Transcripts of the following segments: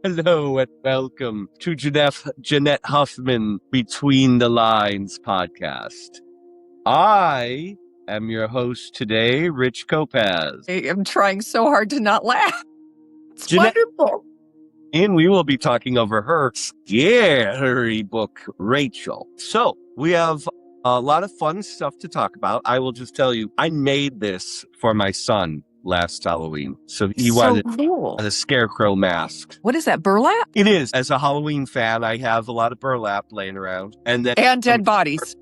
Hello and welcome to Jeanette Huffman Between the Lines podcast. I am your host today, Rich Kopacz. I am trying so hard to not laugh. It's Jeanette, wonderful. And we will be talking over her scary book, RACHЫL. So we have a lot of fun stuff to talk about. I will just tell you, I made this for my son last Halloween. So he wanted cool. a scarecrow mask. What is that, burlap? It is. As a Halloween fan, I have a lot of burlap laying around. And dead bodies.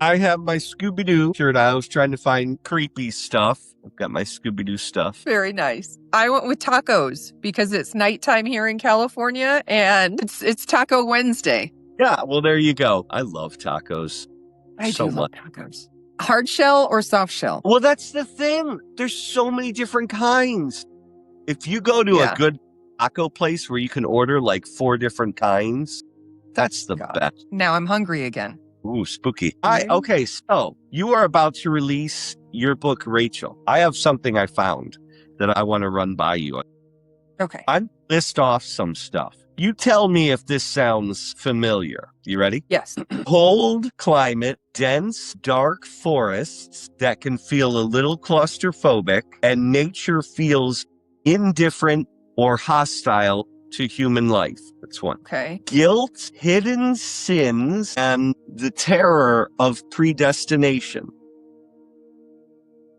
I have my Scooby-Doo shirt. I was trying to find creepy stuff. I've got my Scooby-Doo stuff. Very nice. I went with tacos because it's nighttime here in California and it's Taco Wednesday. Yeah, well, there you go. I love tacos. I so do love much. tacos. Hard shell or soft shell? Well, that's the thing. There's so many different kinds. If you go to a good taco place where you can order like 4 different kinds, that's the best. Now I'm hungry again. Ooh, spooky. Okay, so you are about to release your book, RACHЫL. I have something I found that I want to run by you. Okay. I list off some stuff. You tell me if this sounds familiar. You ready? Yes. Cold climate, dense, dark forests that can feel a little claustrophobic, and nature feels indifferent or hostile to human life. That's one. Okay. Guilt, hidden sins, and the terror of predestination.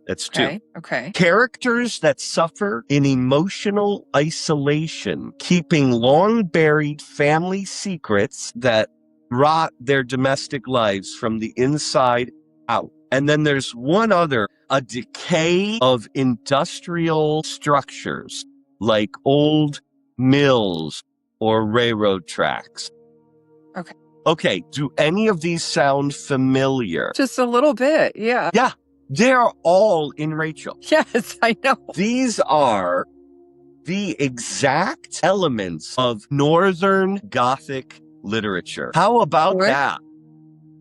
That's 2. Okay. Characters that suffer in emotional isolation, keeping long-buried family secrets that rot their domestic lives from the inside out. And then there's one other, a decay of industrial structures like old mills or railroad tracks. Okay. Okay, do any of these sound familiar? Just a little bit, yeah. Yeah. They're all in RACHЫL. Yes, I know. These are the exact elements of Northern Gothic literature. How about that?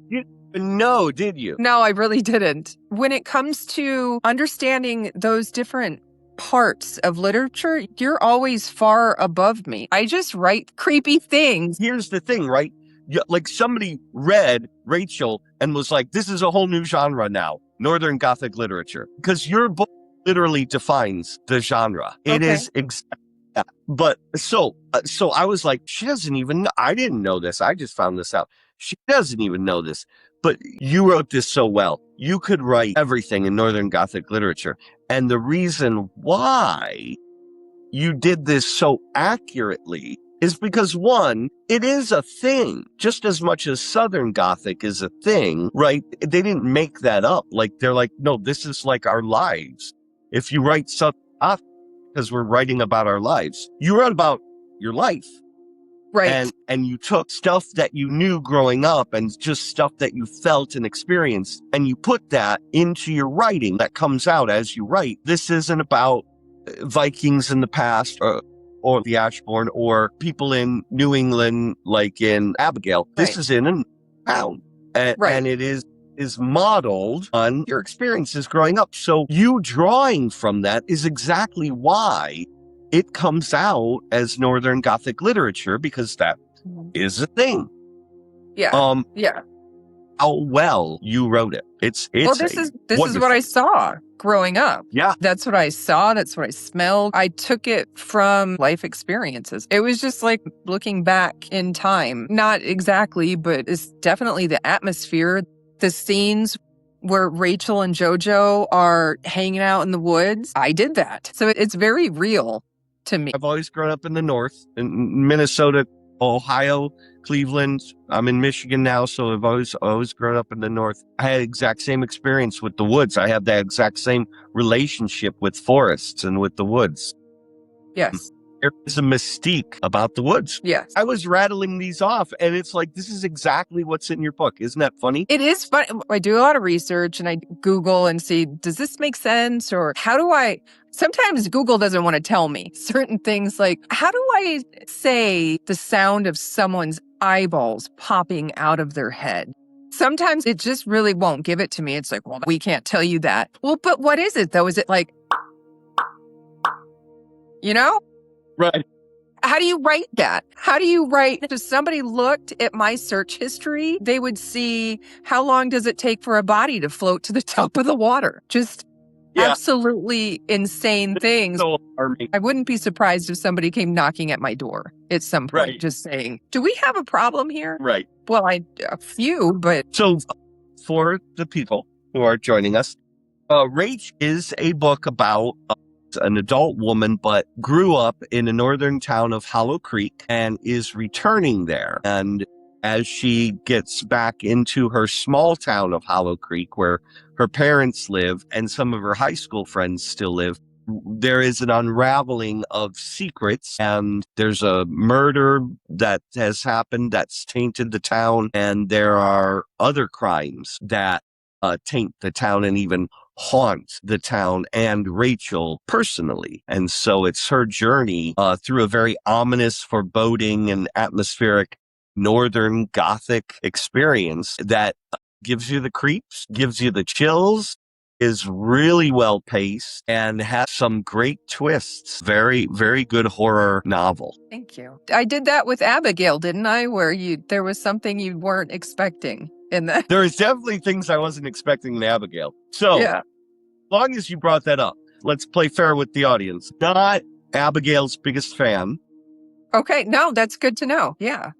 You didn't know, did you? No, I really didn't. When it comes to understanding those different parts of literature, you're always far above me. I just write creepy things. Here's the thing, right? Like somebody read RACHЫL and was like, this is a whole new genre now. Northern Gothic literature, because your book literally defines the genre. It is exactly that. But so I was like, she doesn't even know. I didn't know this. I just found this out. She doesn't even know this. But you wrote this so well. You could write everything in Northern Gothic literature. And the reason why you did this so accurately is because, one, it is a thing, just as much as Southern Gothic is a thing, right? They didn't make that up. Like, they're like, no, this is like our lives. If you write Southern Gothic, because we're writing about our lives, you wrote about your life. Right. And you took stuff that you knew growing up and just stuff that you felt and experienced, and you put that into your writing that comes out as you write. This isn't about Vikings in the past or the Ashbourne, or people in New England, like in Abigail. This is in a town. And it is modeled on your experiences growing up. So you drawing from that is exactly why it comes out as Northern Gothic literature, because that is a thing. Yeah. Yeah. How well you wrote it. This is what I saw growing up. Yeah. That's what I saw. That's what I smelled. I took it from life experiences. It was just like looking back in time. Not exactly, but it's definitely the atmosphere, the scenes where Rachel and JoJo are hanging out in the woods. I did that. So it's very real to me. I've always grown up in the North, in Minnesota, Ohio, Cleveland. I'm in Michigan now, so I've always grown up in the North. I had the exact same experience with the woods. I have that exact same relationship with forests and with the woods. Yes. There is a mystique about the woods. Yes. I was rattling these off, and it's like, this is exactly what's in your book. Isn't that funny? It is fun. I do a lot of research, and I Google and see, does this make sense? Or how do I... Sometimes Google doesn't want to tell me certain things, like, how do I say the sound of someone's eyeballs popping out of their head? Sometimes it just really won't give it to me. It's like, well, we can't tell you that. Well, but what is it, though? Is it like, you know? Right. How do you write that? How do you write? If somebody looked at my search history, they would see how long does it take for a body to float to the top of the water? Just absolutely insane things. So alarming. I wouldn't be surprised if somebody came knocking at my door at some point, just saying, do we have a problem here? Right. Well, a few, but. So for the people who are joining us, Rach is a book about an adult woman, but grew up in a northern town of Hollow Creek and is returning there. And as she gets back into her small town of Hollow Creek, where her parents live and some of her high school friends still live, there is an unraveling of secrets, and there's a murder that has happened that's tainted the town, and there are other crimes that taint the town and even haunt the town and RACHЫL personally. And so it's her journey through a very ominous, foreboding, and atmospheric Northern Gothic experience that gives you the creeps, gives you the chills, is really well paced, and has some great twists. Very, very good horror novel. Thank you. I did that with Abigail, didn't I? Where there was something you weren't expecting in that. There is definitely things I wasn't expecting in Abigail. So, as long as you brought that up, let's play fair with the audience. Not Abigail's biggest fan. Okay, no, that's good to know. Yeah.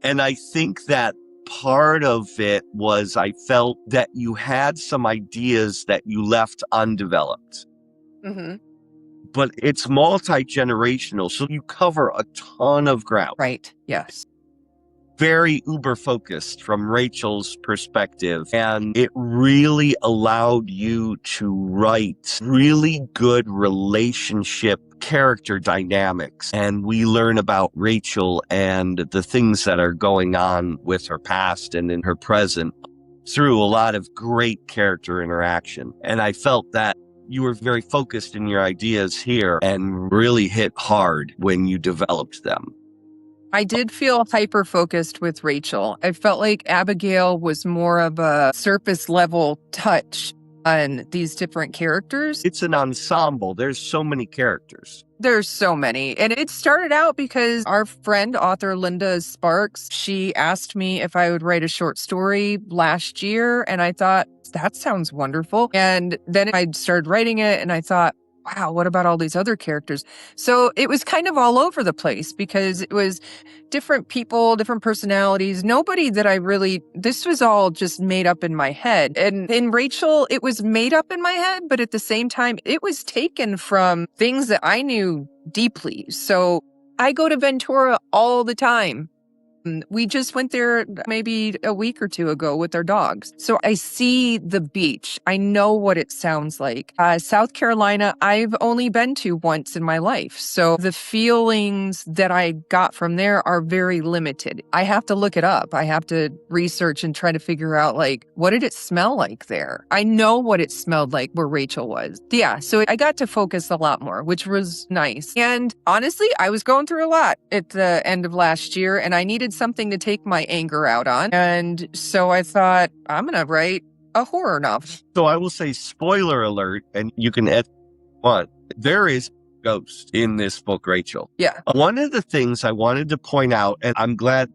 And I think that part of it was I felt that you had some ideas that you left undeveloped. Mm-hmm. But it's multi-generational, so you cover a ton of ground. Right, yes. Very uber focused from RACHYL's perspective. And it really allowed you to write really good relationship character dynamics. And we learn about RACHYL and the things that are going on with her past and in her present through a lot of great character interaction. And I felt that you were very focused in your ideas here and really hit hard when you developed them. I did feel hyper-focused with RACHYL. I felt like Abigail was more of a surface-level touch on these different characters. It's an ensemble. There's so many characters. There's so many. And it started out because our friend, author Linda Sparks, she asked me if I would write a short story last year. And I thought, that sounds wonderful. And then I started writing it and I thought, wow, what about all these other characters? So it was kind of all over the place because it was different people, different personalities, nobody that this was all just made up in my head. And in RACHYL, it was made up in my head, but at the same time, it was taken from things that I knew deeply. So I go to Ventura all the time. We just went there maybe a week or two ago with our dogs. So I see the beach. I know what it sounds like. South Carolina, I've only been to once in my life. So the feelings that I got from there are very limited. I have to look it up. I have to research and try to figure out, what did it smell like there? I know what it smelled like where RACHYL was. Yeah, so I got to focus a lot more, which was nice. And honestly, I was going through a lot at the end of last year, and I needed something to take my anger out on. And so I thought, I'm going to write a horror novel. So I will say, spoiler alert, and you can add one. There is a ghost in this book, RACHYL. Yeah. One of the things I wanted to point out, and I'm glad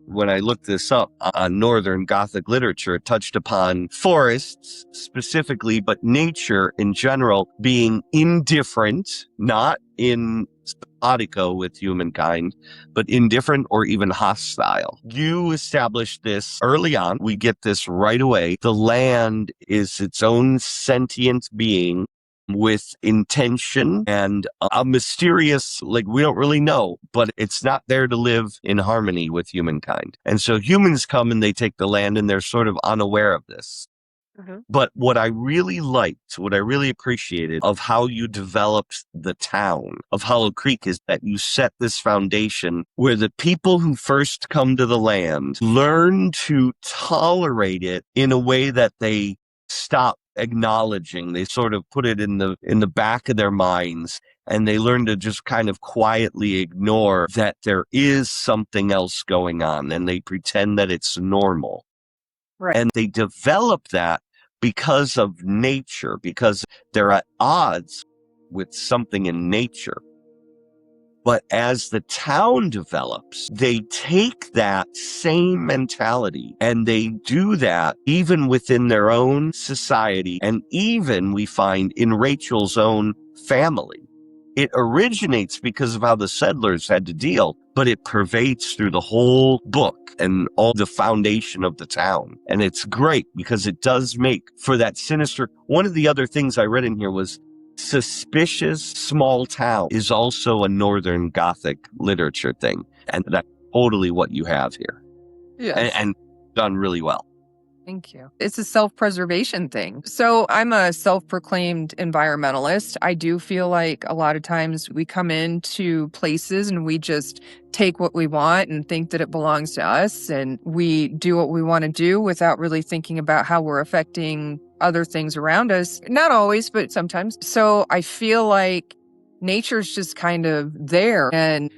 when I looked this up on Northern Gothic literature, it touched upon forests specifically, but nature in general being indifferent, not in simpatico with humankind, but indifferent or even hostile. You established this early on. We get this right away. The land is its own sentient being with intention and a mysterious, we don't really know, but it's not there to live in harmony with humankind. And so humans come and they take the land and they're sort of unaware of this. Mm-hmm. But what I really liked, what I really appreciated of how you developed the town of Hollow Creek is that you set this foundation where the people who first come to the land learn to tolerate it in a way that they stop acknowledging. They sort of put it in the back of their minds, and they learn to just kind of quietly ignore that there is something else going on, and they pretend that it's normal. Right. And they develop that because of nature, because they're at odds with something in nature. But as the town develops, they take that same mentality and they do that even within their own society. And even we find in RACHÍL's own family. It originates because of how the settlers had to deal, but it pervades through the whole book and all the foundation of the town. And it's great because it does make for that sinister. One of the other things I read in here was suspicious small town is also a Northern Gothic literature thing. And that's totally what you have here. Yes. And done really well. Thank you. It's a self-preservation thing. So I'm a self-proclaimed environmentalist. I do feel like a lot of times we come into places and we just take what we want and think that it belongs to us. And we do what we want to do without really thinking about how we're affecting other things around us. Not always, but sometimes. So I feel like nature's just kind of there. And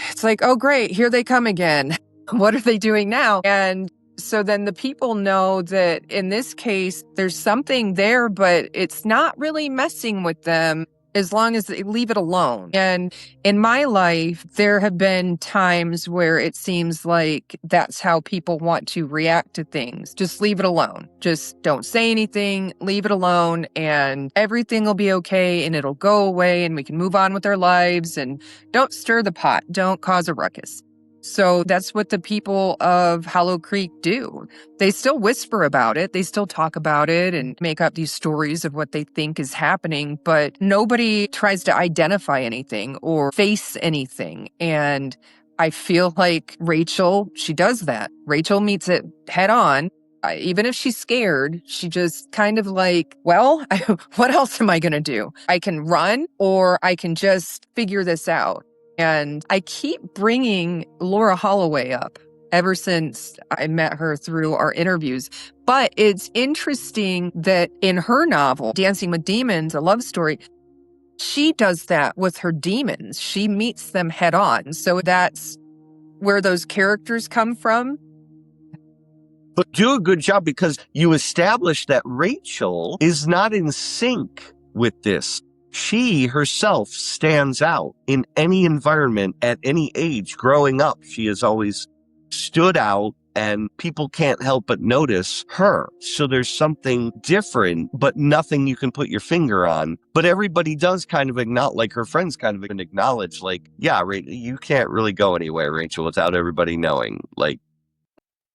it's like, oh, great, here they come again. What are they doing now? And so then the people know that in this case, there's something there, but it's not really messing with them as long as they leave it alone. And in my life, there have been times where it seems like that's how people want to react to things. Just leave it alone. Just don't say anything, leave it alone, and everything will be okay and it'll go away and we can move on with our lives and don't stir the pot. Don't cause a ruckus. So that's what the people of Hollow Creek do. They still whisper about it. They still talk about it and make up these stories of what they think is happening, but nobody tries to identify anything or face anything. And I feel like RACHÍL, she does that. RACHÍL meets it head on. Even if she's scared, she just kind of like, well, what else am I going to do? I can run or I can just figure this out. And I keep bringing Laura Holloway up ever since I met her through our interviews. But it's interesting that in her novel, Dancing with Demons, a love story, she does that with her demons. She meets them head on. So that's where those characters come from. But do a good job because you establish that RACHÍL is not in sync with this. She herself stands out in any environment at any age. Growing up, she has always stood out and people can't help but notice her. So there's something different, but nothing you can put your finger on. But everybody does kind of acknowledge, like her friends kind of acknowledge, like, yeah, you can't really go anywhere, RACHÍL, without everybody knowing. Like,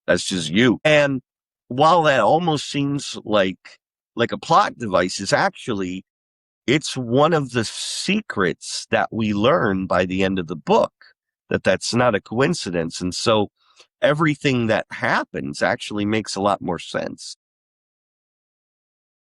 that's just you. And while that almost seems like a plot device, is actually it's one of the secrets that we learn by the end of the book, that's not a coincidence. And so everything that happens actually makes a lot more sense.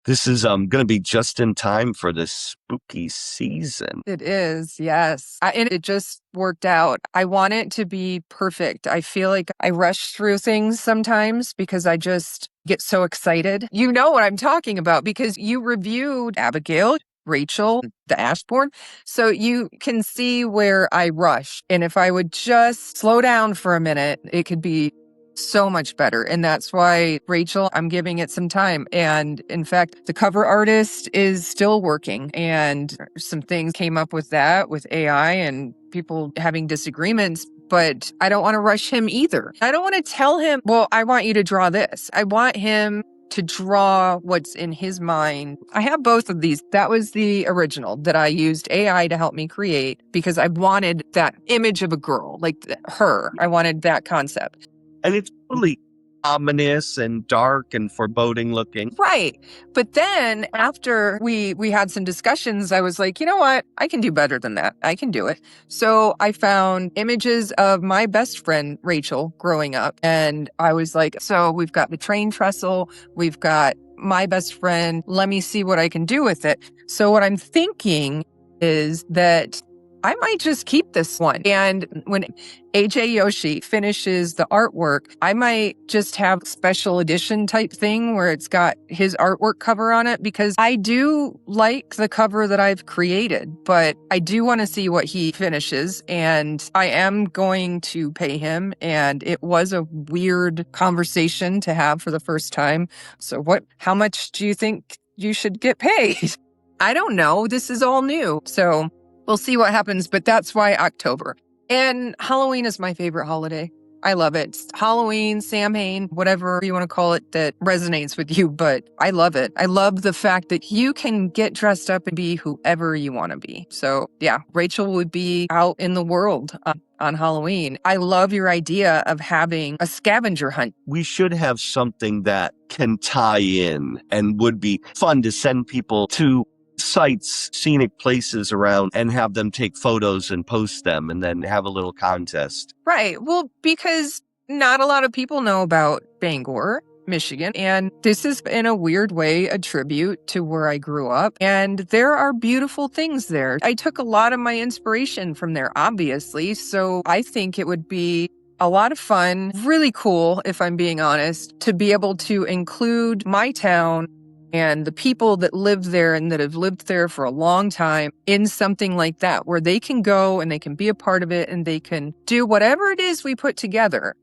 This is going to be just in time for this spooky season. It is, yes. And it just worked out. I want it to be perfect. I feel like I rush through things sometimes because I just get so excited. You know what I'm talking about because you reviewed Abigail, RACHÍL, the Ashbourne. So you can see where I rush. And if I would just slow down for a minute, it could be so much better. And that's why RACHÍL, I'm giving it some time. And in fact, the cover artist is still working. And some things came up with that, with AI and people having disagreements. But I don't want to rush him either. I don't want to tell him, well, I want you to draw this. I want him to draw what's in his mind. I have both of these. That was the original that I used AI to help me create because I wanted that image of a girl, like her. I wanted that concept. And it's totally ominous and dark and foreboding looking. Right. But then after we had some discussions, I was like, you know what? I can do better than that. I can do it. So I found images of my best friend, RACHÍL, growing up. And I was like, so we've got the train trestle. We've got my best friend. Let me see what I can do with it. So what I'm thinking is that I might just keep this one. And when AJ Yoshi finishes the artwork, I might just have special edition type thing where it's got his artwork cover on it because I do like the cover that I've created, but I do want to see what he finishes and I am going to pay him. And it was a weird conversation to have for the first time. So how much do you think you should get paid? I don't know. This is all new. So We'll see what happens, but that's why October. And Halloween is my favorite holiday. I love it. It's Halloween, Samhain, whatever you want to call it that resonates with you, but I love it. I love the fact that you can get dressed up and be whoever you want to be. So yeah, RACHЫL would be out in the world on Halloween. I love your idea of having a scavenger hunt. We should have something that can tie in and would be fun to send people to sites, scenic places around, and have them take photos and post them and then have a little contest. Right. Well, because not a lot of people know about Bangor, Michigan, and this is in a weird way a tribute to where I grew up. And there are beautiful things there. I took a lot of my inspiration from there, obviously. So I think it would be a lot of fun, really cool, if I'm being honest, to be able to include my town and the people that live there and that have lived there for a long time in something like that, where they can go and they can be a part of it and they can do whatever it is we put together.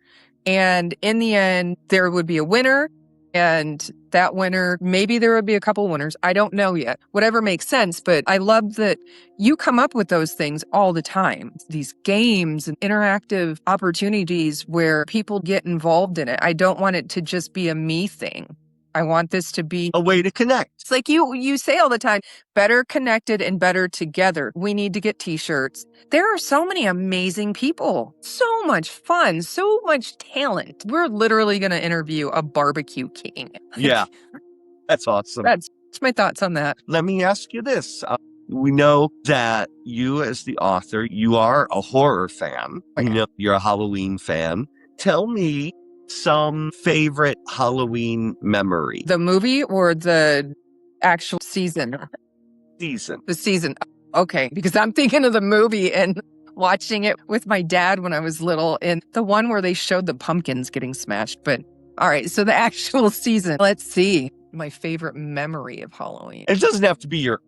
And in the end, there would be a winner, and that winner, maybe there would be a couple winners. I don't know yet. Whatever makes sense. But I love that you come up with those things all the time. These games and interactive opportunities where people get involved in it. I don't want it to just be a me thing. I want this to be a way to connect. It's like you say all the time, better connected and better together. We need to get t-shirts. There are so many amazing people, so much fun, so much talent. We're literally going to interview a barbecue king. Yeah, that's awesome. That's my thoughts on that. Let me ask you this. We know that you, as the author, you are a horror fan. Okay. You know, you're a Halloween fan. Tell me some favorite Halloween memory. The movie or the actual season? Season. The season. Okay, because I'm thinking of the movie and watching it with my dad when I was little, and the one where they showed the pumpkins getting smashed. But all right, so the actual season. Let's see. My favorite memory of Halloween. It doesn't have to be your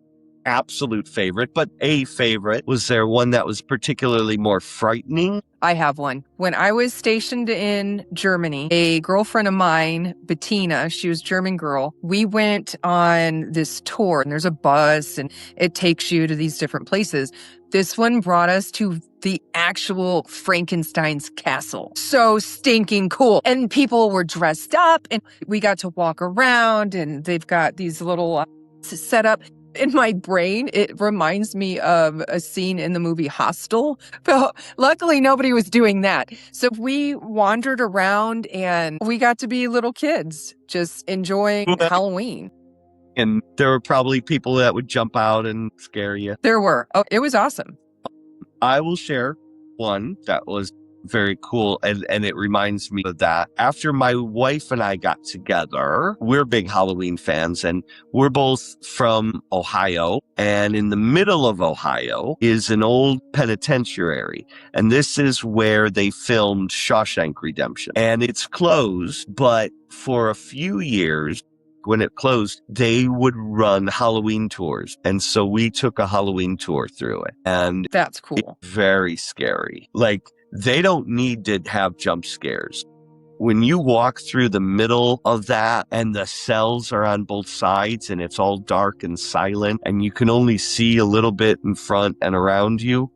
absolute favorite, but a favorite. Was there one that was particularly more frightening? I have one. When I was stationed in Germany, a girlfriend of mine, Bettina, she was a German girl, we went on this tour, and there's a bus and it takes you to these different places. This one brought us to the actual Frankenstein's castle. So stinking cool. And people were dressed up and we got to walk around, and they've got these little set up. In my brain, it reminds me of a scene in the movie Hostel. But luckily, nobody was doing that. So we wandered around and we got to be little kids, just enjoying Halloween. And there were probably people that would jump out and scare you. There were. Oh, it was awesome. I will share one that was very cool, and it reminds me of that. After my wife and I got together, we're big Halloween fans, and we're both from Ohio, and in the middle of Ohio is an old penitentiary, and this is where they filmed Shawshank Redemption, and it's closed, but for a few years when it closed, they would run Halloween tours. And so we took a Halloween tour through it, and that's cool. Very scary. Like, they don't need to have jump scares. When you walk through the middle of that and the cells are on both sides and it's all dark and silent and you can only see a little bit in front and around you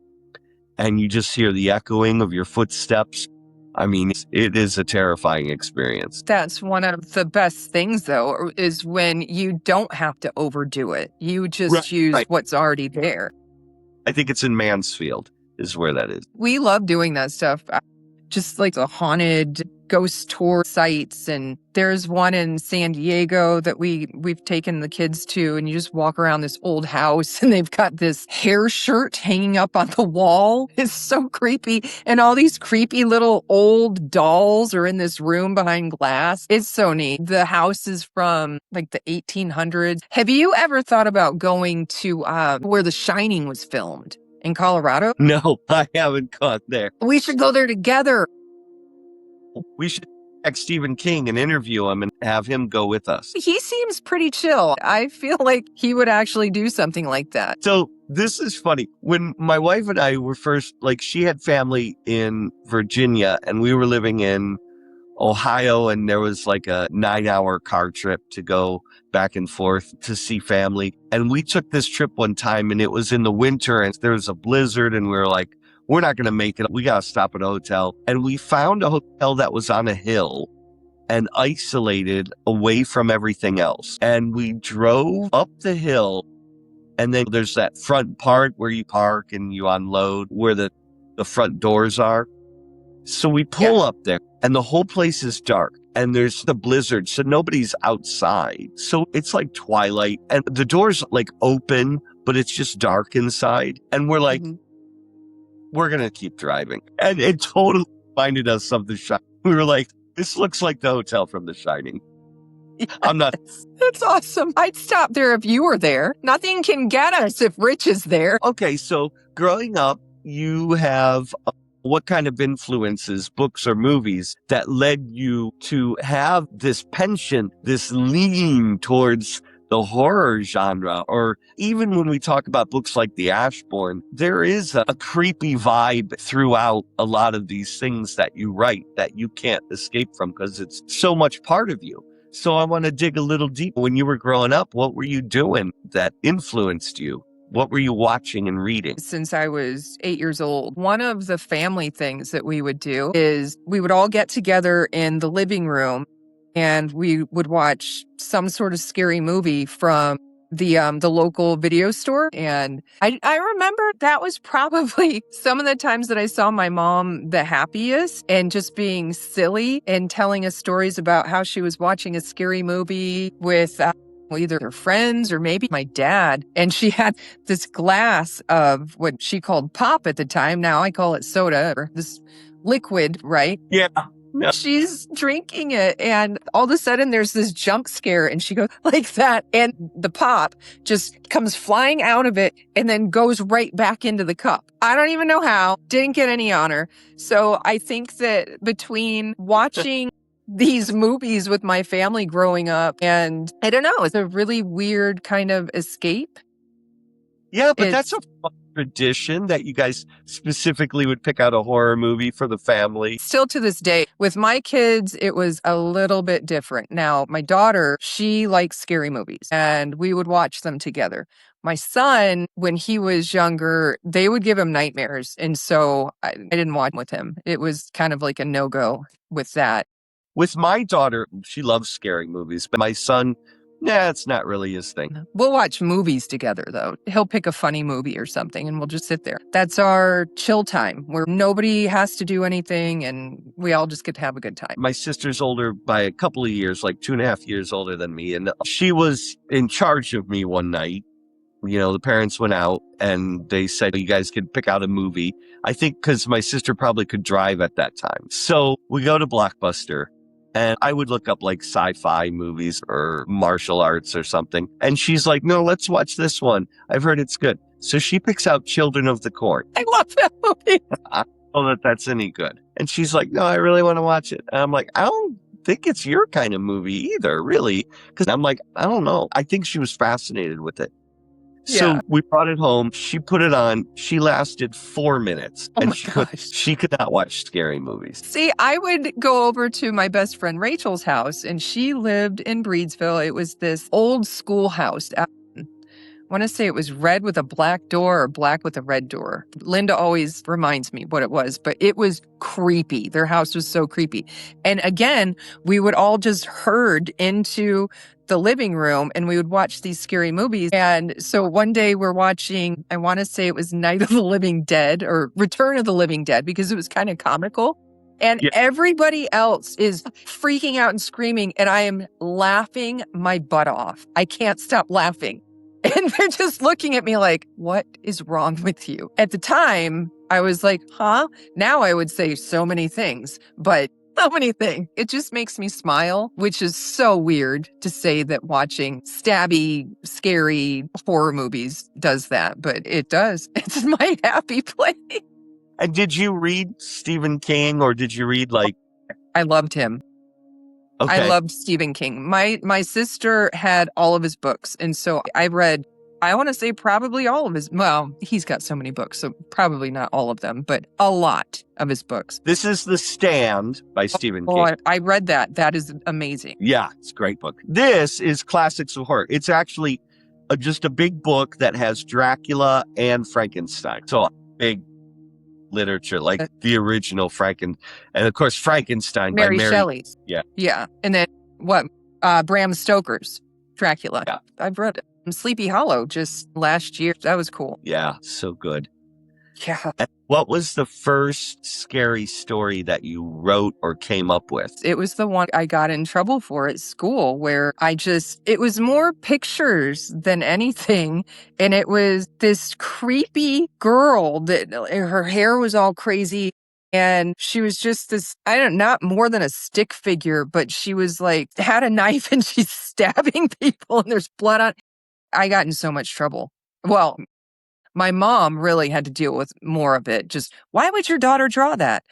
and you just hear the echoing of your footsteps, I mean, it is a terrifying experience. That's one of the best things, though, is when you don't have to overdo it. You just use what's already there. I think it's in Mansfield is where that is. We love doing that stuff. Just like the haunted ghost tour sites. And there's one in San Diego that we've taken the kids to, and you just walk around this old house and they've got this hair shirt hanging up on the wall. It's so creepy. And all these creepy little old dolls are in this room behind glass. It's so neat. The house is from like the 1800s. Have you ever thought about going to where The Shining was filmed? In Colorado? No, I haven't gone there. We should go there together. We should text Stephen King and interview him and have him go with us. He seems pretty chill. I feel like he would actually do something like that. So this is funny. When my wife and I were first, like, she had family in Virginia and we were living in Ohio, and there was like a 9-hour car trip to go back and forth to see family. And we took this trip one time, and it was in the winter, and there was a blizzard, and we were like, we're not going to make it. We got to stop at a hotel. And we found a hotel that was on a hill and isolated away from everything else. And we drove up the hill, and then there's that front part where you park and you unload where the front doors are. So we pull up there, and the whole place is dark, and there's the blizzard, so nobody's outside. So it's like twilight, and the door's like open, but it's just dark inside. And we're like, we're going to keep driving. And it totally reminded us of The Shining. We were like, this looks like the hotel from The Shining. Yes. I'm not. That's awesome. I'd stop there if you were there. Nothing can get us if Rich is there. Okay, so growing up, you have what kind of influences, books or movies, that led you to have this penchant, this lean towards the horror genre? Or even when we talk about books like The Ashbourne, there is a creepy vibe throughout a lot of these things that you write that you can't escape from because it's so much part of you. So I want to dig a little deeper. When you were growing up, what were you doing that influenced you? What were you watching and reading? Since I was 8 years old, one of the family things that we would do is we would all get together in the living room and we would watch some sort of scary movie from the local video store. And I remember that was probably some of the times that I saw my mom the happiest and just being silly and telling us stories about how she was watching a scary movie with either her friends or maybe my dad. And she had this glass of what she called pop at the time. Now I call it soda, or this liquid, right? Yeah. No. She's drinking it, and all of a sudden there's this jump scare, and she goes like that, and the pop just comes flying out of it and then goes right back into the cup. I don't even know how. Didn't get any honor. So I think that between watching these movies with my family growing up, and I don't know, it's a really weird kind of escape. Yeah, but that's a fun tradition that you guys specifically would pick out a horror movie for the family. Still to this day, with my kids, it was a little bit different. Now, my daughter, she likes scary movies, and we would watch them together. My son, when he was younger, they would give him nightmares, and so I didn't watch with him. It was kind of like a no-go with that. With my daughter, she loves scary movies, but my son, it's not really his thing. We'll watch movies together, though. He'll pick a funny movie or something, and we'll just sit there. That's our chill time, where nobody has to do anything, and we all just get to have a good time. My sister's older by a couple of years, like 2.5 years older than me, and she was in charge of me one night. You know, the parents went out, and they said, you guys could pick out a movie. I think because my sister probably could drive at that time. So we go to Blockbuster. And I would look up like sci-fi movies or martial arts or something. And she's like, no, let's watch this one. I've heard it's good. So she picks out Children of the Corn. I love that movie. I don't know that that's any good. And she's like, no, I really want to watch it. And I'm like, I don't think it's your kind of movie either, really. Because I'm like, I don't know. I think she was fascinated with it. So we brought it home. She put it on. She lasted 4 minutes. And she could not watch scary movies. See, I would go over to my best friend Rachel's house, and she lived in Breedsville. It was this old schoolhouse. I want to say it was red with a black door or black with a red door. Linda always reminds me what it was, but it was creepy. Their house was so creepy. And again, we would all just herd into the living room and we would watch these scary movies. And so one day we're watching, I want to say it was Night of the Living Dead or Return of the Living Dead, because it was kind of comical. And everybody else is freaking out and screaming, and I am laughing my butt off. I can't stop laughing. And they're just looking at me like, what is wrong with you? At the time, I was like, huh? Now I would say so many things, but so many things. It just makes me smile, which is so weird to say that watching stabby, scary horror movies does that, but it does. It's my happy place. And did you read Stephen King, or did you read like... I loved him. Okay. I loved Stephen King. My sister had all of his books, and so I read I want to say probably all of his, well, he's got so many books, so probably not all of them, but a lot of his books. This is The Stand by Stephen Oh, King. I read that. That is amazing. Yeah, it's a great book. This is Classics of Horror. It's actually just a big book that has Dracula and Frankenstein. So big literature, like the original and of course Frankenstein Mary by Mary Shelley's. Yeah. Yeah. And then what? Bram Stoker's Dracula. Yeah. I've read it. Sleepy Hollow just last year. That was cool. Yeah, so good. Yeah. And what was the first scary story that you wrote or came up with? It was the one I got in trouble for at school where it was more pictures than anything. And it was this creepy girl that her hair was all crazy. And she was just this, not more than a stick figure, but she was like, had a knife and she's stabbing people and there's blood on. I got in so much trouble. Well, my mom really had to deal with more of it. Just, why would your daughter draw that?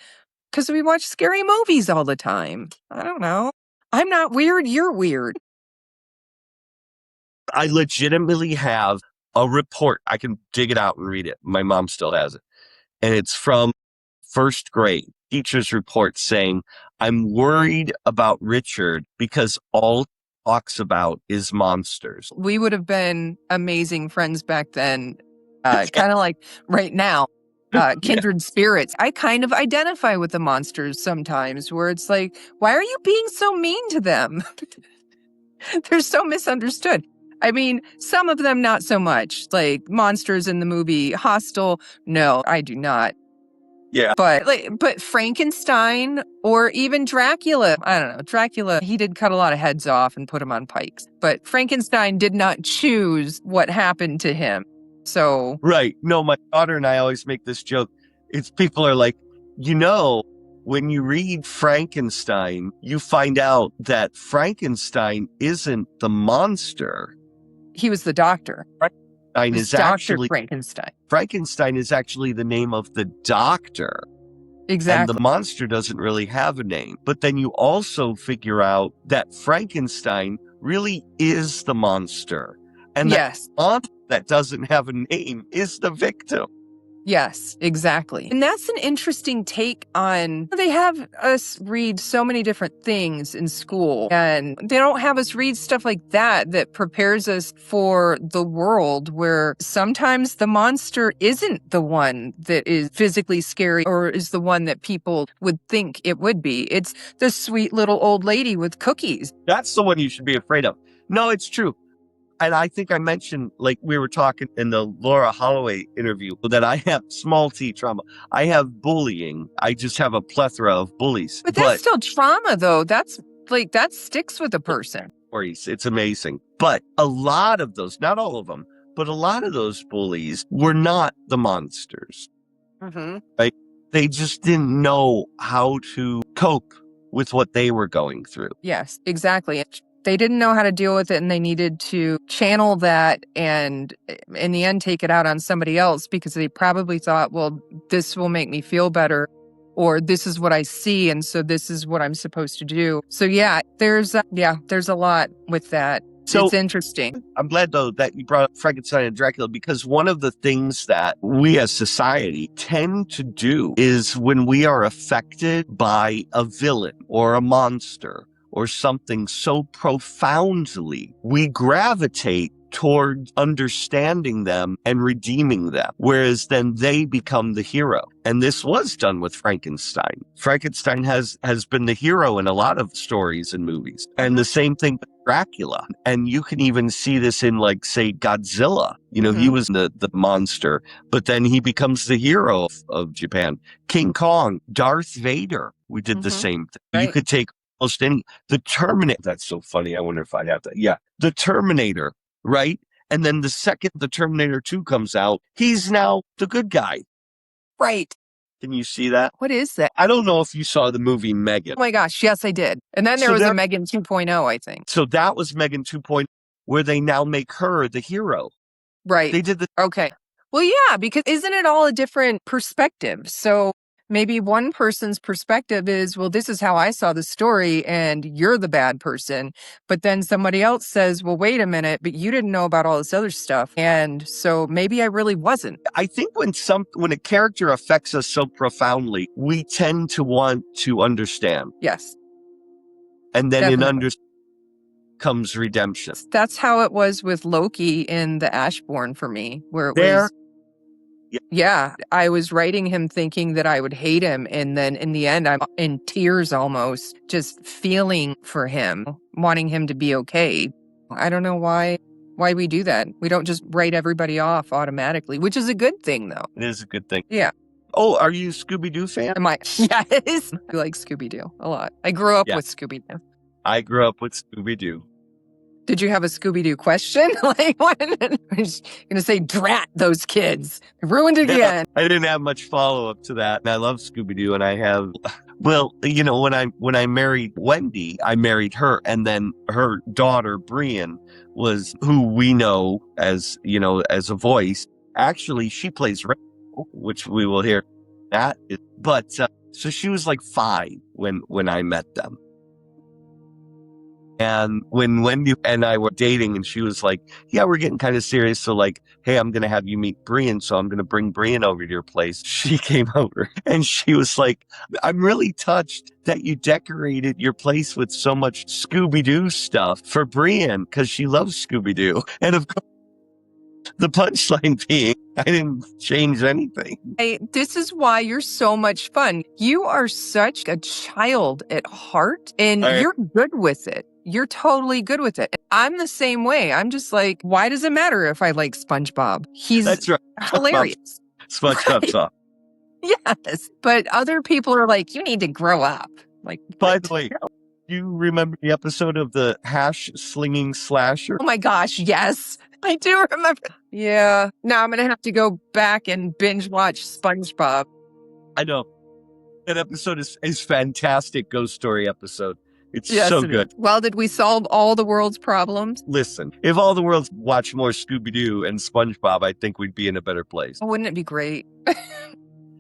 Because we watch scary movies all the time. I don't know. I'm not weird. You're weird. I legitimately have a report. I can dig it out and read it. My mom still has it. And it's from first grade. Teacher's report saying, I'm worried about Richard because all talks about is monsters. We would have been amazing friends back then, kind of like right now, kindred spirits. I kind of identify with the monsters sometimes where it's like, why are you being so mean to them? They're so misunderstood. I mean, some of them not so much, like monsters in the movie Hostel. No, I do not. Yeah. But Frankenstein or even Dracula, I don't know. Dracula, he did cut a lot of heads off and put them on pikes. But Frankenstein did not choose what happened to him. So. Right. No, my daughter and I always make this joke. People are like, when you read Frankenstein, you find out that Frankenstein isn't the monster. He was the doctor. Frankenstein is actually Frankenstein. Frankenstein is actually the name of the doctor. Exactly. And the monster doesn't really have a name. But then you also figure out that Frankenstein really is the monster. And that monster that doesn't have a name is the victim. Yes, exactly. And that's an interesting take on, they have us read so many different things in school, and they don't have us read stuff like that prepares us for the world where sometimes the monster isn't the one that is physically scary or is the one that people would think it would be. It's the sweet little old lady with cookies. That's the one you should be afraid of. No, it's true. And I think I mentioned, like we were talking in the Laura Holloway interview, that I have small t trauma. I have bullying. I just have a plethora of bullies. But that's still trauma, though. That sticks with a person. It's amazing. But a lot of those, not all of them, but a lot of those bullies were not the monsters. Mm-hmm. Right? They just didn't know how to cope with what they were going through. Yes, exactly. They didn't know how to deal with it, and they needed to channel that and in the end take it out on somebody else because they probably thought, well, this will make me feel better, or this is what I see, and so this is what I'm supposed to do. So there's a lot with that. So it's interesting. I'm glad, though, that you brought up Frankenstein and Dracula, because one of the things that we as society tend to do is when we are affected by a villain or a monster or something so profoundly, we gravitate toward understanding them and redeeming them, whereas then they become the hero. And this was done with Frankenstein. Frankenstein has been the hero in a lot of stories and movies. And the same thing with Dracula. And you can even see this in, like, say, Godzilla. He was the monster, but then he becomes the hero of Japan. King Kong, Darth Vader, we did the same thing. Right. You could take almost any, the Terminator, that's so funny. I wonder if I'd have that. Yeah. The Terminator, right? And then the second the Terminator 2 comes out, he's now the good guy. Right. Can you see that? What is that? I don't know if you saw the movie Megan. Oh my gosh, yes, I did. And then there was a Megan 2.0, I think. So that was Megan 2.0, where they now make her the hero. Right. They did Okay. Well, yeah, because isn't it all a different perspective? So maybe one person's perspective is, well, this is how I saw the story and you're the bad person. But then somebody else says, well, wait a minute, but you didn't know about all this other stuff. And so maybe I really wasn't. I think when a character affects us so profoundly, we tend to want to understand. Yes. And then Definitely. in understanding comes redemption. That's how it was with Loki in the Ashbourne for me, where it There, was, yeah, I was writing him thinking that I would hate him. And then in the end, I'm in tears almost, just feeling for him, wanting him to be okay. I don't know why we do that. We don't just write everybody off automatically, which is a good thing, though. it is a good thing. Yeah. Oh, are you a Scooby-Doo fan? Am I? Yes. I like Scooby-Doo a lot. I grew up with Scooby-Doo. I grew up with Scooby-Doo. Did you have a Scooby-Doo question? Like, what? I'm just going to say, drat those kids. Ruined it again. I didn't have much follow-up to that. And I love Scooby-Doo, and I have, well, you know, when I married Wendy, I married her, and then her daughter, Brian, was who we know as, you know, as a voice. Actually, she plays Rachel, which we will hear that. But, so she was like 5 when I met them. And when Wendy and I were dating, and she was like, yeah, we're getting kind of serious. So like, hey, I'm going to have you meet Brian. So I'm going to bring Brian over to your place. She came over and she was like, I'm really touched that you decorated your place with so much Scooby-Doo stuff for Brian because she loves Scooby-Doo. And of course, the punchline being, I didn't change anything. This is why you're so much fun. You are such a child at heart, and you're good with it. You're totally good with it. I'm the same way. I'm just like, why does it matter if I like SpongeBob? He's That's right. hilarious. SpongeBob's off. Yes. But other people are like, you need to grow up. Like, by the way, you remember the episode of the hash slinging slasher? Oh my gosh, yes. I do remember. Yeah. Now I'm going to have to go back and binge watch SpongeBob. I know. That episode is fantastic ghost story episode. It's so good. Well, did we solve all the world's problems? Listen, if all the world watched more Scooby-Doo and SpongeBob, I think we'd be in a better place. Oh, wouldn't it be great?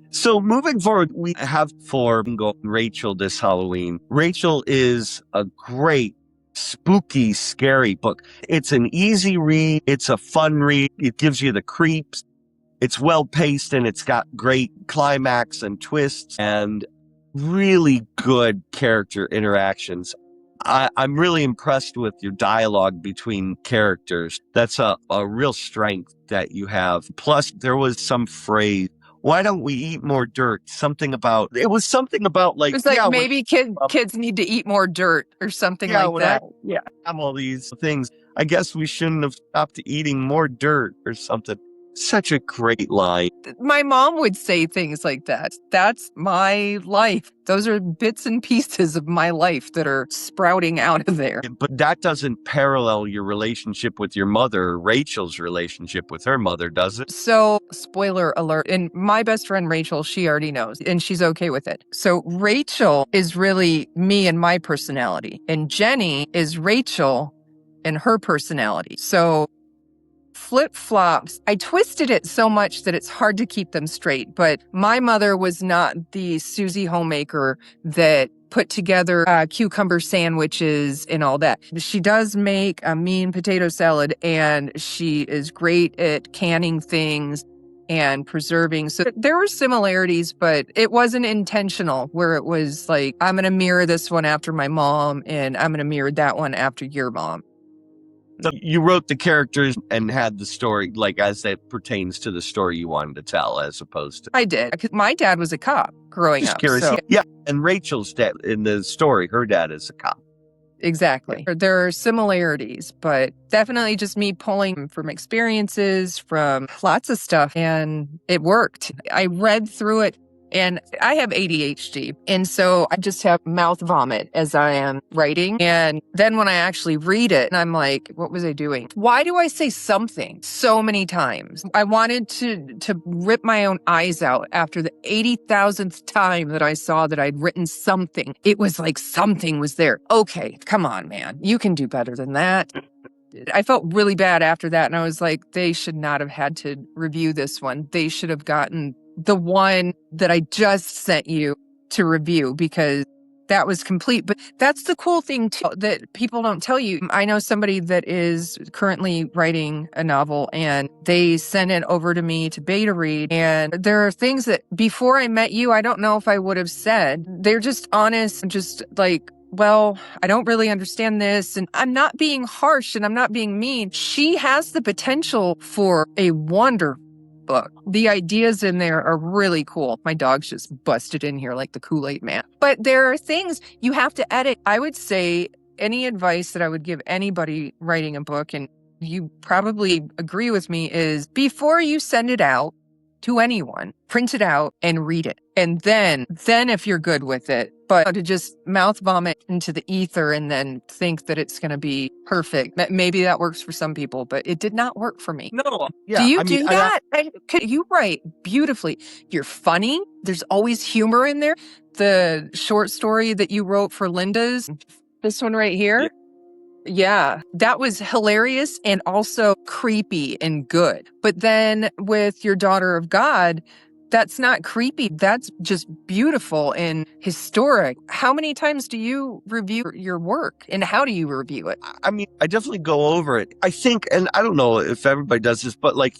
So moving forward, we have for RACHЫL this Halloween. RACHЫL is a great, spooky, scary book. It's an easy read. It's a fun read. It gives you the creeps. It's well paced and it's got great climax and twists and really good character interactions. I'm really impressed with your dialogue between characters. That's a real strength that you have. Plus, there was some phrase, why don't we eat more dirt? It was something about like, it's like maybe kids need to eat more dirt or something like that. Yeah. Have all these things. I guess we shouldn't have stopped eating more dirt or something. Such a great line. My mom would say things like that. That's my life. Those are bits and pieces of my life that are sprouting out of there. But that doesn't parallel your relationship with your mother, Rachel's relationship with her mother, does it? So, spoiler alert. And my best friend, Rachel, she already knows and she's okay with it. So Rachel is really me and my personality. And Jenny is Rachel and her personality. So flip-flops, I twisted it so much that it's hard to keep them straight. But my mother was not the Susie homemaker that put together cucumber sandwiches and all that. She does make a mean potato salad, and she is great at canning things and preserving. So there were similarities, but it wasn't intentional, where it was like, I'm going to mirror this one after my mom, and I'm going to mirror that one after your mom. So you wrote the characters and had the story, like, as it pertains to the story you wanted to tell, as opposed to... I did. Because my dad was a cop growing up. Curious. So. Yeah, and Rachel's dad, in the story, her dad is a cop. Exactly. There are similarities, but definitely just me pulling from experiences, from lots of stuff, and it worked. I read through it. And I have ADHD. And so I just have mouth vomit as I am writing. And then when I actually read it, I'm like, what was I doing? Why do I say something so many times? I wanted to rip my own eyes out after the 80,000th time that I saw that I'd written something. It was like something was there. Okay, come on, man. You can do better than that. I felt really bad after that. And I was like, they should not have had to review this one. They should have gotten the one that I just sent you to review because that was complete. But that's the cool thing too, that people don't tell you. I know somebody that is currently writing a novel and they sent it over to me to beta read. And there are things that before I met you, I don't know if I would have said. They're just honest and just like, well, I don't really understand this. And I'm not being harsh and I'm not being mean. She has the potential for a wonderful book. The ideas in there are really cool. My dog's just busted in here like the Kool-Aid man. But there are things you have to edit. I would say any advice that I would give anybody writing a book, and you probably agree with me, is before you send it out to anyone, print it out and read it. And then if you're good with it, but to just mouth vomit into the ether and then think that it's going to be perfect. Maybe that works for some people, but it did not work for me. No, yeah. Do you do that? You write beautifully. You're funny. There's always humor in there. The short story that you wrote for Linda's, this one right here. Yeah, that was hilarious and also creepy and good. But then with your Daughter of God, that's not creepy. That's just beautiful and historic. How many times do you review your work and how do you review it? I mean, I definitely go over it. I think, and I don't know if everybody does this, but like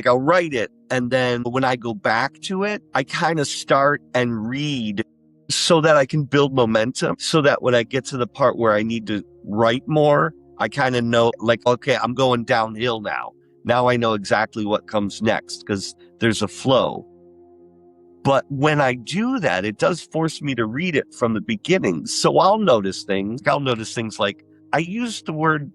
I'll write it. And then when I go back to it, I kind of start and read so that I can build momentum, so that when I get to the part where I need to write more, I kind of know, like, okay, I'm going downhill now. Now I know exactly what comes next because there's a flow. But when I do that, it does force me to read it from the beginning. So I'll notice things. Like I used the word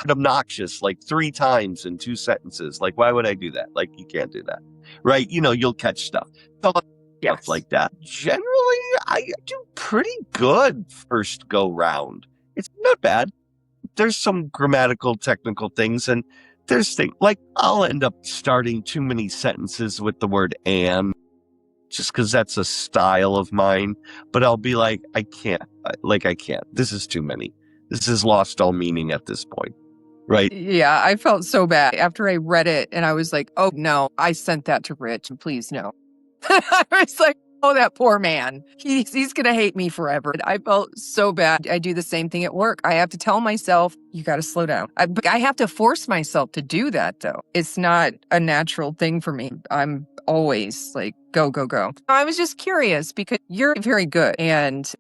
obnoxious like 3 times in 2 sentences. Like, why would I do that? Like, you can't do that. Right? You'll catch stuff. Stuff like that. Generally, I do pretty good first go round. It's not bad. There's some grammatical, technical things, and there's things like I'll end up starting too many sentences with the word "and," just because that's a style of mine. But I'll be like, I can't. This is too many. This has lost all meaning at this point. Right? Yeah, I felt so bad after I read it, and I was like, oh no, I sent that to Rich, and please no. I was like, oh, that poor man. He's going to hate me forever. I felt so bad. I do the same thing at work. I have to tell myself, you got to slow down. I have to force myself to do that, though. It's not a natural thing for me. I'm always like, go, go, go. I was just curious because you're very good. And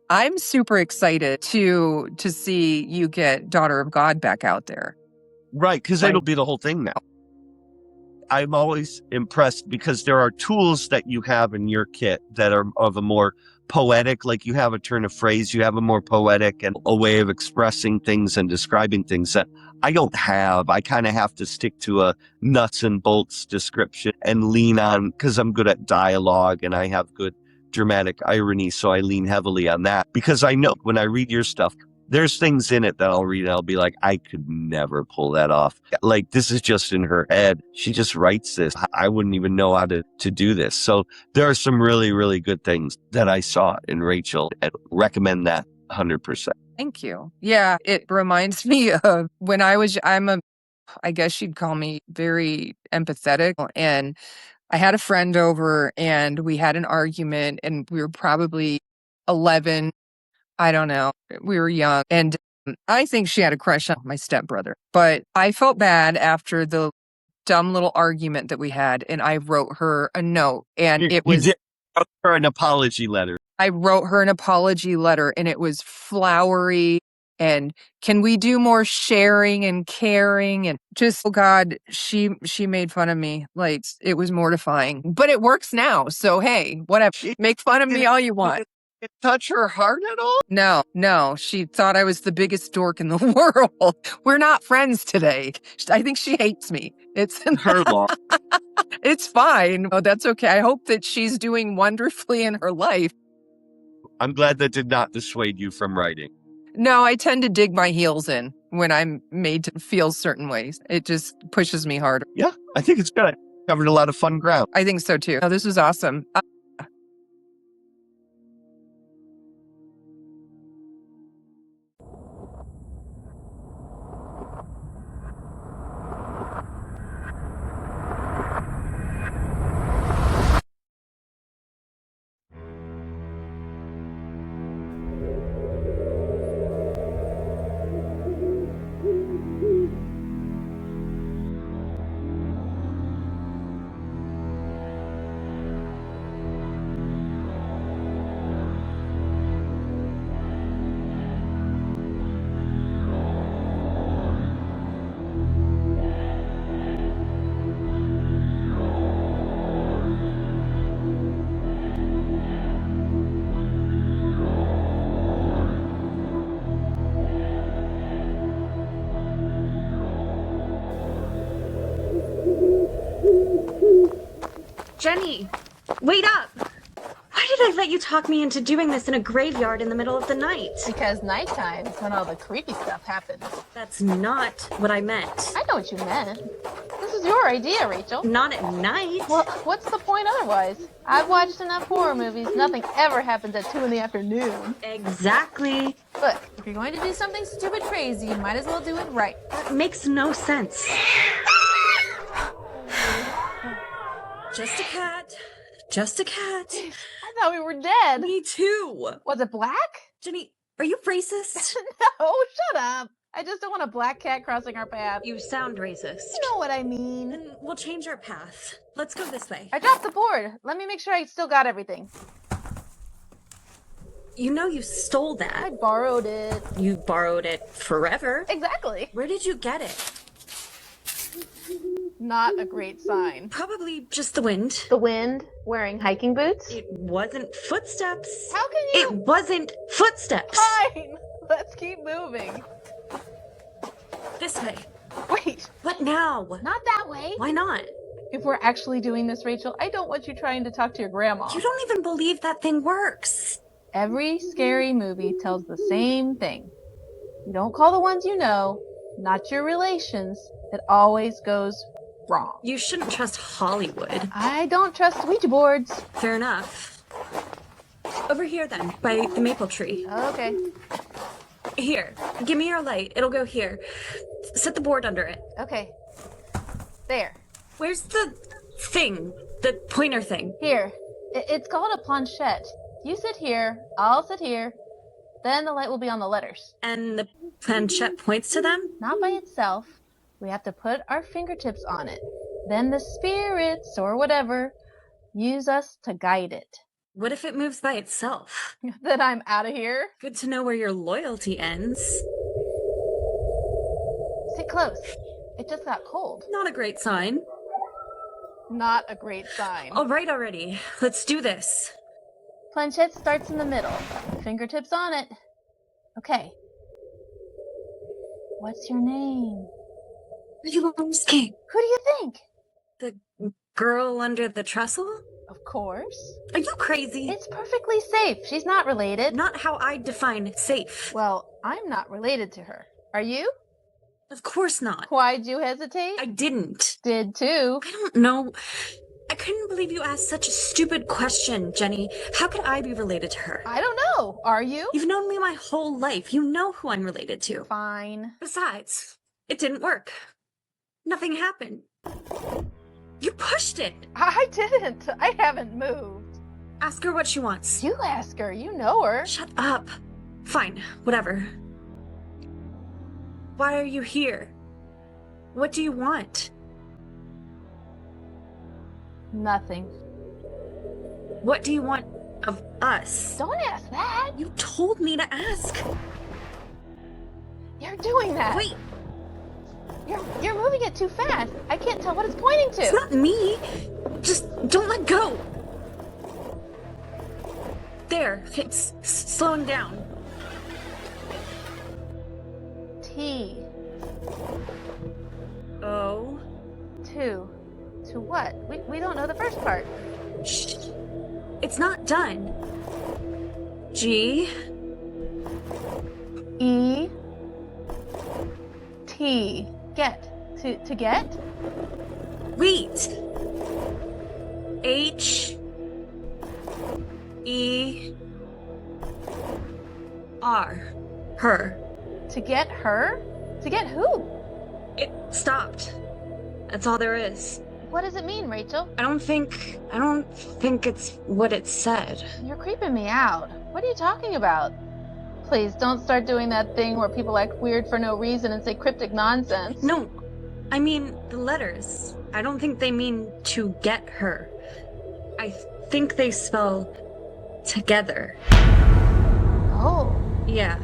I'm super excited to see you get Daughter of God back out there. Right, because it'll be the whole thing now. I'm always impressed because there are tools that you have in your kit that are of a more poetic, like you have a turn of phrase, you have a more poetic and a way of expressing things and describing things that I don't have. I kind of have to stick to a nuts and bolts description and lean on, because I'm good at dialogue and I have good dramatic irony. So I lean heavily on that because I know when I read your stuff, there's things in it that I'll read and I'll be like, I could never pull that off. Like, this is just in her head. She just writes this. I wouldn't even know how to do this. So there are some really, really good things that I saw in RACHЫL and recommend that 100%. Thank you. Yeah, it reminds me of when I guess you'd call me very empathetic. And I had a friend over and we had an argument and we were probably 11. I don't know. We were young. And I think she had a crush on my stepbrother. But I felt bad after the dumb little argument that we had. And I wrote her a note. And You did wrote her an apology letter. I wrote her an apology letter and it was flowery. And can we do more sharing and caring? And just, oh God, she made fun of me. Like, it was mortifying. But it works now. So, hey, whatever. Make fun of me all you want. Did it touch her heart at all? No. She thought I was the biggest dork in the world. We're not friends today. I think she hates me. It's her law. It's fine. Oh, that's okay. I hope that she's doing wonderfully in her life. I'm glad that did not dissuade you from writing. No, I tend to dig my heels in when I'm made to feel certain ways. It just pushes me harder. Yeah, I think it's good. I covered a lot of fun ground. I think so too. Oh, this was awesome. Jenny, wait up! Why did I let you talk me into doing this in a graveyard in the middle of the night? Because nighttime is when all the creepy stuff happens. That's not what I meant. I know what you meant. This is your idea, Rachel. Not at night. Well, what's the point otherwise? I've watched enough horror movies. Nothing ever happens at 2 in the afternoon. Exactly. Look, if you're going to do something stupid crazy, you might as well do it right. That makes no sense. Just a cat. Just a cat. I thought we were dead. Me too. Was it black? Jenny, are you racist? No, shut up. I just don't want a black cat crossing our path. You sound racist. You know what I mean. Then we'll change our path. Let's go this way. I dropped the board. Let me make sure I still got everything. You know you stole I that. borrowed it. You borrowed it forever. Exactly. Where did you get it? Not a great sign. Probably just the wind. The wind, wearing hiking boots. It wasn't footsteps. How can you? It wasn't footsteps. Fine. Let's keep moving. This way. Wait, What now? not that way. Why not? If we're actually doing this, Rachel, I don't want you trying to talk to your grandma. You don't even believe that thing works. Every scary movie tells the same thing. You don't call the ones you know, not your relations. It always goes wrong. You shouldn't trust Hollywood. I don't trust Ouija boards. Fair enough. Over here then, by the maple tree. Okay. Here, give me your light. It'll go here. Set the board under it. Okay. There. Where's the thing? The pointer thing? Here. It's called a planchette. You sit here, I'll sit here. Then the light will be on the letters. And the planchette points to them? Not by itself. We have to put our fingertips on it. Then the spirits, or whatever, use us to guide it. What if it moves by itself? Then I'm out of here. Good to know where your loyalty ends. Sit close. It just got cold. Not a great sign. Not a great sign. All right already. Let's do this. Planchette starts in the middle. Fingertips on it. Okay. What's your name? You escape. Who do you think? The girl under the trestle? Of course. Are you crazy? It's perfectly safe. She's not related. Not how I define safe. Well, I'm not related to her. Are you? Of course not. Why'd you hesitate? I didn't. Did too. I don't know. I couldn't believe you asked such a stupid question, Jenny. How could I be related to her? I don't know. Are you? You've known me my whole life. You know who I'm related to. Fine. Besides, it didn't work. Nothing happened. You pushed it. I didn't. I haven't moved. Ask her what she wants. You ask her. You know her. Shut up. Fine, whatever. Why are you here? What do you want? Nothing. What do you want of us? Don't ask that. You told me to ask. You're doing that. Wait, You're moving it too fast. I can't tell what it's pointing to. it's not me. Just don't let go. There, it's slowing down. T. O. To. To what? We don't know the first part. Shh. It's not done. G. E. T. Get. To get? Wait. H. E. R. Her. To get her? To get who? It stopped. That's all there is. What does it mean, Rachel? I don't think it's what it said. You're creeping me out. What are you talking about? Please don't start doing that thing where people act weird for no reason and say cryptic nonsense. No, I mean the letters. I don't think they mean to get her. I think they spell together. Oh. Yeah.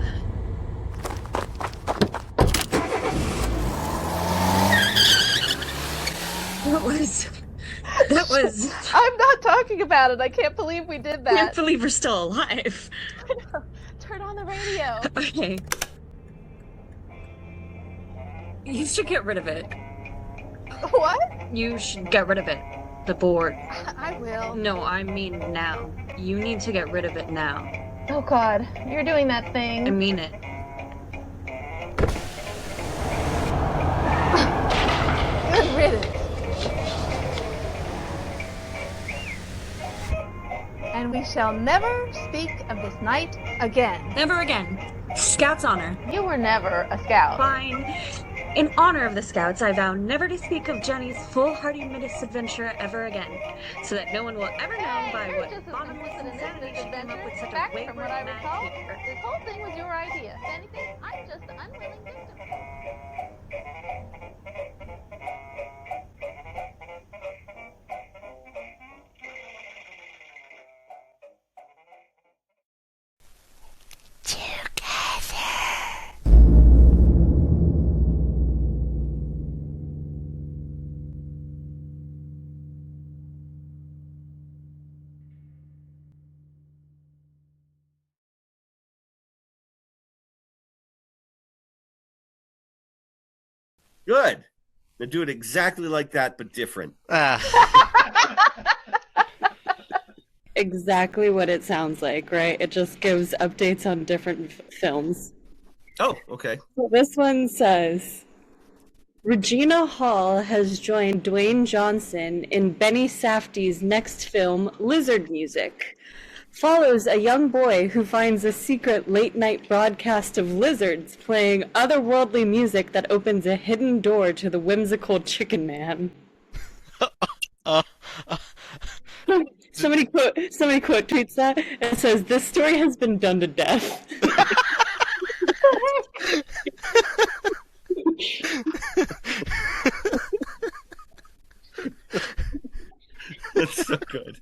That was. I'm not talking about it. I can't believe we did I can't that. believe we're still alive. Turn on the radio. Okay. You should get rid of it. What? You should get rid of it. the board. I will. No, I mean now. You need to get rid of it now. Oh God, you're doing that thing. I mean it. Good riddance. And we shall never speak of this night again. Never again. Scout's honor. You were never a scout. Fine. In honor of the Scouts, I vow never to speak of Jenny's foolhardy misadventure ever again, so that no one will ever know by what bottomless insanity she came up with such a wayward mad caper. This whole thing was your idea. If anything, I'm just an unwilling victim. Good. They do it exactly like that, but different. Exactly what it sounds like, right? It just gives updates on different films. Oh, okay. So this one says, Regina Hall has joined Dwayne Johnson in Benny Safdie's next film, Lizard Music. Follows a young boy who finds a secret late-night broadcast of lizards playing otherworldly music that opens a hidden door to the whimsical Chicken Man. Somebody quote tweets that and says, "This story has been done to death." That's so good.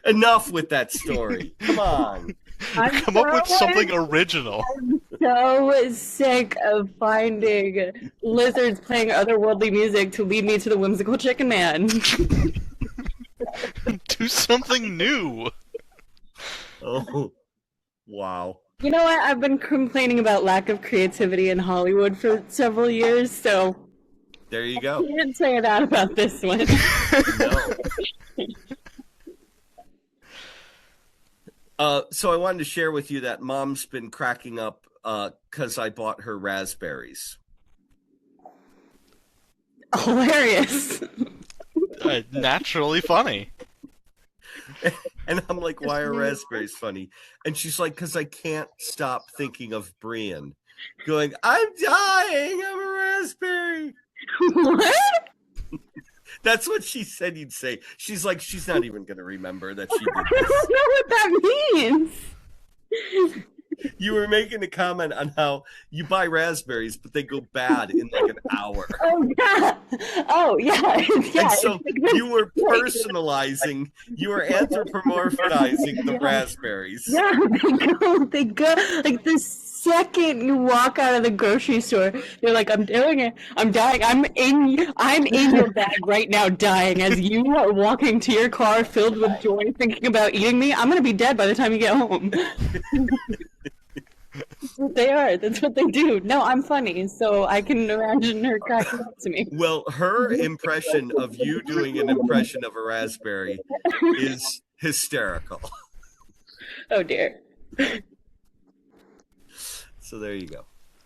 Enough with that story. Come on. Come up with something original. I'm so sick of finding lizards playing otherworldly music to lead me to the whimsical Chicken Man. Do something new. Oh, wow. You know what? I've been complaining about lack of creativity in Hollywood for several years, so There you go. I didn't say that about this one. No. So I wanted to share with you that Mom's been cracking up because I bought her raspberries. Hilarious. Naturally funny. And I'm like, why are raspberries funny? And she's like, because I can't stop thinking of Brian going, I'm dying, I'm a raspberry. What? That's what she said you'd say. She's like, she's not even going to remember that she did I this. don't know what that means. You were making a comment on how you buy raspberries, but they go bad in like an hour. Oh, yeah. Yeah. And so you were personalizing, you were anthropomorphizing the raspberries. Yeah, they go, like the second you walk out of the grocery store, they're like, I'm doing it, I'm dying, I'm in your bag right now dying as you are walking to your car filled with joy thinking about eating me. I'm going to be dead by the time you get home. That's what they are. That's what they do. No, I'm funny, so I can imagine her cracking up to me. Well, her impression of you doing an impression of a raspberry is hysterical. Oh, dear. So there you go.